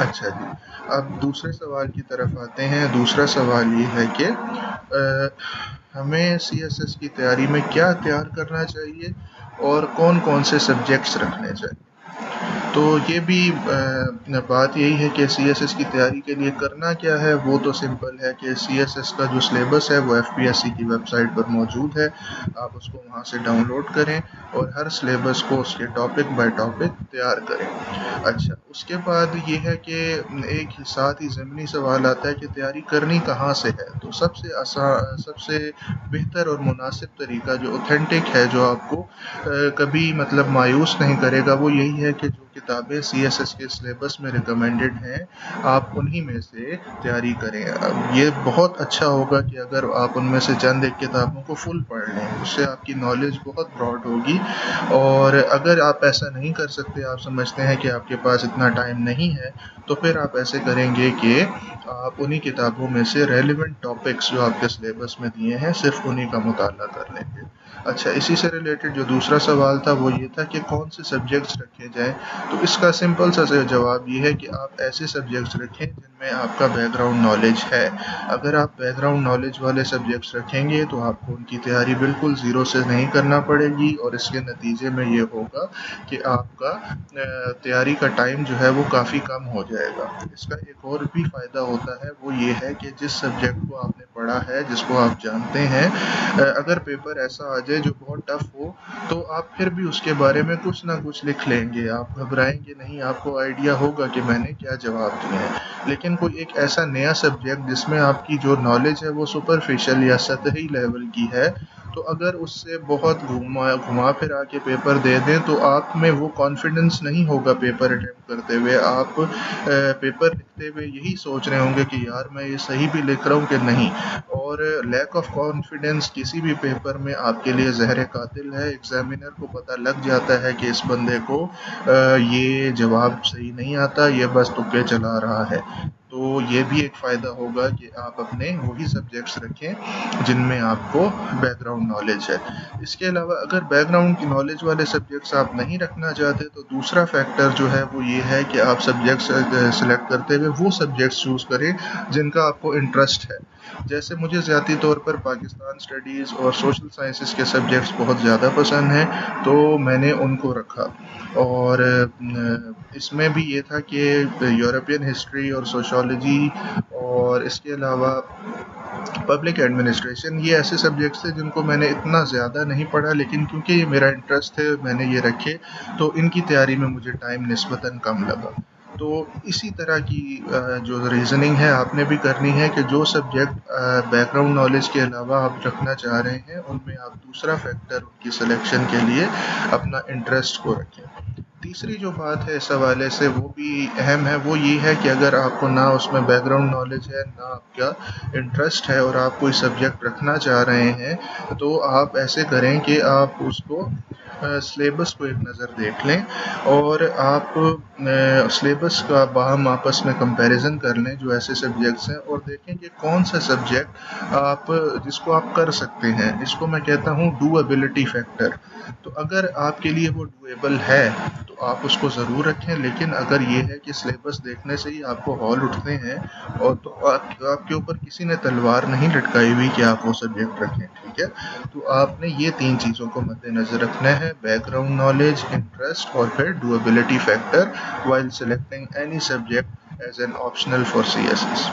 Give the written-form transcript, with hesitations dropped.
اچھا جی، اب دوسرے سوال کی طرف آتے ہیں۔ دوسرا سوال یہ ہے کہ ہمیں سی ایس ایس کی تیاری میں کیا تیار کرنا چاہیے اور کون کون سے سبجیکٹس رکھنے چاہیے؟ تو یہ بھی بات یہی ہے کہ سی ایس ایس کی تیاری کے لیے کرنا کیا ہے۔ وہ تو سمپل ہے کہ سی ایس ایس کا جو سلیبس ہے وہ ایف پی ایس سی کی ویب سائٹ پر موجود ہے، آپ اس کو وہاں سے ڈاؤن لوڈ کریں اور ہر سلیبس کو اس کے ٹاپک بائی ٹاپک تیار کریں۔ اچھا، اس کے بعد یہ ہے کہ ایک ساتھ ہی ضمنی سوال آتا ہے کہ تیاری کرنی کہاں سے ہے۔ تو سب سے آسان، سب سے بہتر اور مناسب طریقہ جو اوتھینٹک ہے، جو آپ کو کبھی مطلب مایوس نہیں کرے گا، وہ یہی ہے کہ جو کتابیں سی ایس ایس کے سلیبس میں ریکمینڈڈ ہیں آپ انہی میں سے تیاری کریں۔ اب یہ بہت اچھا ہوگا کہ اگر آپ ان میں سے چند ایک کتابوں کو فل پڑھ لیں، اس سے آپ کی نالج بہت براڈ ہوگی۔ اور اگر آپ ایسا نہیں کر سکتے، آپ سمجھتے ہیں کہ آپ کے پاس اتنا ٹائم نہیں ہے، تو پھر آپ ایسے کریں گے کہ آپ انہی کتابوں میں سے ریلیونٹ ٹاپکس جو آپ کے سلیبس میں دیے ہیں صرف انہی کا مطالعہ کر لیں گے۔ اچھا، اسی سے ریلیٹڈ جو دوسرا سوال تھا وہ یہ تھا کہ کون سے سبجیکٹس رکھے جائیں۔ تو اس کا سمپل سا جواب یہ ہے کہ آپ ایسے سبجیکٹس رکھیں جن میں آپ کا بیک گراؤنڈ نالج ہے۔ اگر آپ بیک گراؤنڈ نالج والے سبجیکٹس رکھیں گے تو آپ کو ان کی تیاری بالکل زیرو سے نہیں کرنا پڑے گی، اور اس کے نتیجے میں یہ ہوگا کہ آپ کا تیاری کا ٹائم جو ہے وہ کافی کم ہو جائے گا۔ اس کا ایک اور بھی فائدہ ہوتا ہے، وہ یہ ہے کہ جس سبجیکٹ کو آپ نے پڑھا ہے، جس کو آپ جانتے ہیں، اگر پیپر ایسا آ جائے جو بہت ٹف ہو، تو آپ پھر بھی اس کے بارے میں کچھ نہ کچھ لکھ لیں گے، آپ گھبرائیں گے نہیں، آپ کو آئیڈیا ہوگا کہ میں نے کیا جواب دیے ہیں۔ لیکن کوئی ایک ایسا نیا سبجیکٹ جس میں آپ کی جو نالج ہے وہ سپرفیشل یا سطحی لیول کی ہے، تو اگر اس سے بہت گھما پھرا کے پیپر دے دیں تو آپ میں وہ کانفیڈنس نہیں ہوگا پیپر اٹیمپٹ کرتے ہوئے۔ آپ پیپر لکھتے ہوئے یہی سوچ رہے ہوں گے کہ یار میں یہ صحیح بھی لکھ رہا ہوں کہ نہیں، اور لیک آف کانفیڈنس کسی بھی پیپر میں آپ کے لیے زہر قاتل ہے۔ ایگزامینر کو پتہ لگ جاتا ہے کہ اس بندے کو یہ جواب صحیح نہیں آتا، یہ بس تکے چلا رہا ہے۔ تو یہ بھی ایک فائدہ ہوگا کہ آپ اپنے وہی سبجیکٹس رکھیں جن میں آپ کو بیک گراؤنڈ نالج ہے۔ اس کے علاوہ اگر بیک گراؤنڈ کی نالج والے سبجیکٹس آپ نہیں رکھنا چاہتے تو دوسرا فیکٹر جو ہے وہ یہ ہے کہ آپ سبجیکٹس سلیکٹ کرتے ہوئے وہ سبجیکٹس چوز کریں جن کا آپ کو انٹرسٹ ہے۔ جیسے مجھے ذاتی طور پر پاکستان اسٹڈیز اور سوشل سائنسز کے سبجیکٹس بہت زیادہ پسند ہیں، تو میں نے ان کو رکھا۔ اور اس میں بھی یہ تھا کہ یورپین ہسٹری اور سوشولوجی اور اس کے علاوہ پبلک ایڈمنسٹریشن، یہ ایسے سبجیکٹس تھے جن کو میں نے اتنا زیادہ نہیں پڑھا، لیکن کیونکہ یہ میرا انٹرسٹ ہے میں نے یہ رکھے، تو ان کی تیاری میں مجھے ٹائم نسبتاً کم لگا۔ تو اسی طرح کی جو ریزننگ ہے آپ نے بھی کرنی ہے کہ جو سبجیکٹ بیک گراؤنڈ نالج کے علاوہ آپ رکھنا چاہ رہے ہیں ان میں آپ دوسرا فیکٹر ان کی سلیکشن کے لیے اپنا انٹرسٹ کو رکھیں۔ تیسری جو بات ہے اس حوالے سے وہ بھی اہم ہے، وہ یہ ہے کہ اگر آپ کو نہ اس میں بیک گراؤنڈ نالج ہے، نہ آپ کا انٹرسٹ ہے، اور آپ کوئی سبجیکٹ رکھنا چاہ رہے ہیں، تو آپ ایسے کریں کہ آپ اس کو سلیبس کو ایک نظر دیکھ لیں، اور آپ سلیبس کا باہم آپس میں کمپیریزن کر لیں جو ایسے سبجیکٹس ہیں، اور دیکھیں کہ کون سا سبجیکٹ آپ جس کو آپ کر سکتے ہیں۔ اس کو میں کہتا ہوں ڈو ایبلٹی فیکٹر۔ تو اگر آپ کے لیے وہ ڈویبل ہے تو آپ اس کو ضرور رکھیں، لیکن اگر یہ ہے کہ سلیبس دیکھنے سے ہی آپ کو ہال اٹھتے ہیں اور تو آپ کے اوپر کسی نے تلوار نہیں لٹکائی ہوئی کہ آپ وہ سبجیکٹ رکھیں، ٹھیک ہے، تو آپ نے یہ تین چیزوں کو مد نظر رکھنا ہے: بیک گراؤنڈ نالج، انٹرسٹ، اور پھر ڈویبلٹی factor while selecting any subject as an optional for CSS۔